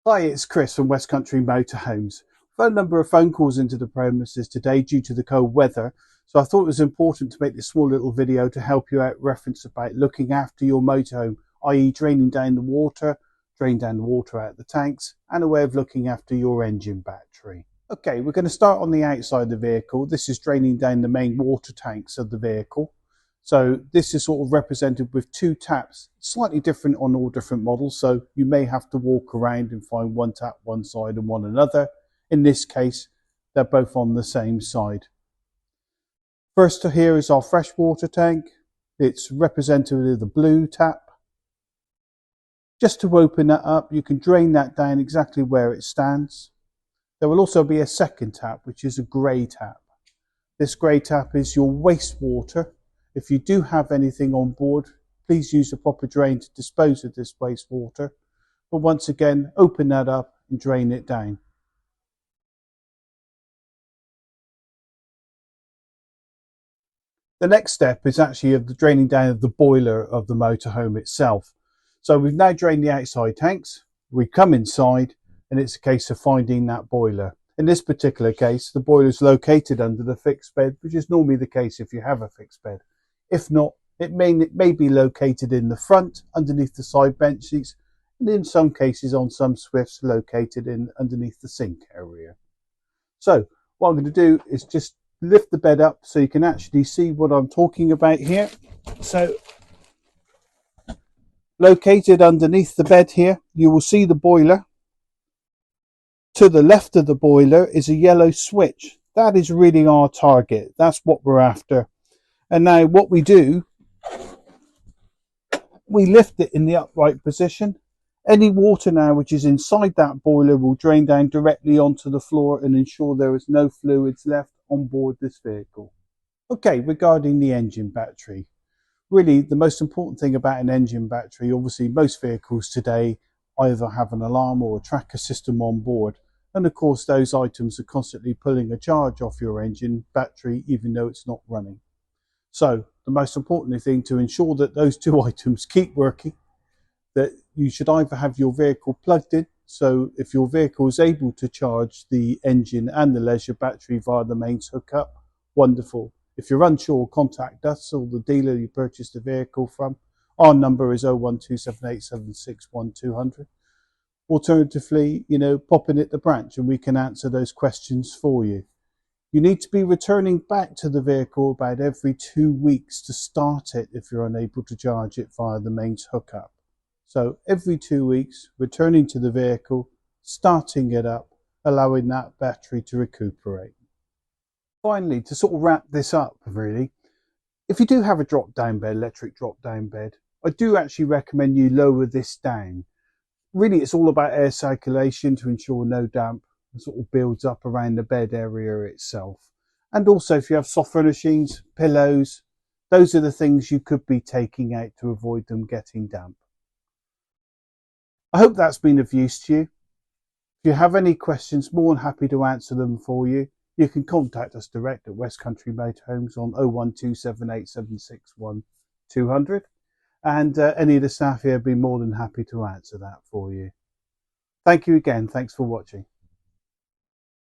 Hi, it's Chris from West Country Motorhomes. We've had a number of phone calls into the premises today due to the cold weather, so I thought it was important to make this small little video to help you out reference about looking after your motorhome, i.e. draining down the water, out of the tanks, and a way of looking after your engine battery. Okay, we're going to start on the outside of the vehicle. This is draining down the main water tanks of the vehicle. So this is sort of represented with two taps, slightly different on all different models. So you may have to walk around and find one tap one side and one another. In this case, they're both on the same side. First here is our freshwater tank. It's representative of the blue tap. Just to open that up, you can drain that down exactly where it stands. There will also be a second tap, which is a grey tap. This grey tap is your wastewater. If you do have anything on board, please use the proper drain to dispose of this wastewater. But once again, open that up and drain it down. The next step is actually of the draining down of the boiler of the motorhome itself. So we've now drained the outside tanks, we come inside, and it's a case of finding that boiler. In this particular case, the boiler is located under the fixed bed, which is normally the case if you have a fixed bed. If not, it may be located in the front, underneath the side bench seats, and in some cases on some Swifts located underneath the sink area. So what I'm going to do is just lift the bed up so you can actually see what I'm talking about here. So located underneath the bed here, you will see the boiler. To the left of the boiler is a yellow switch. That is really our target. That's what we're after. And now what we do, we lift it in the upright position. Any water now which is inside that boiler will drain down directly onto the floor and ensure there is no fluids left on board this vehicle. Okay, regarding the engine battery. Really, the most important thing about an engine battery, obviously most vehicles today either have an alarm or a tracker system on board. And of course, those items are constantly pulling a charge off your engine battery, even though it's not running. So the most important thing to ensure that those two items keep working, that you should either have your vehicle plugged in. So if your vehicle is able to charge the engine and the leisure battery via the mains hookup, wonderful. If you're unsure, contact us or the dealer you purchased the vehicle from. Our number is 01278761200. Alternatively, pop in at the branch and we can answer those questions for you. You need to be returning back to the vehicle about every 2 weeks to start it if you're unable to charge it via the mains hookup. So every 2 weeks, returning to the vehicle, starting it up, allowing that battery to recuperate. Finally, to sort of wrap this up really, if you do have a drop-down bed, electric drop-down bed, I do actually recommend you lower this down. Really, it's all about air circulation to ensure no damp sort of builds up around the bed area itself. And also, if you have soft furnishings, pillows, those are the things you could be taking out to avoid them getting damp. I hope that's been of use to you. If you have any questions, more than happy to answer them for you. You can contact us direct at West Country Motorhomes on 01278761200. And any of the staff here will be more than happy to answer that for you. Thank you again. Thanks for watching.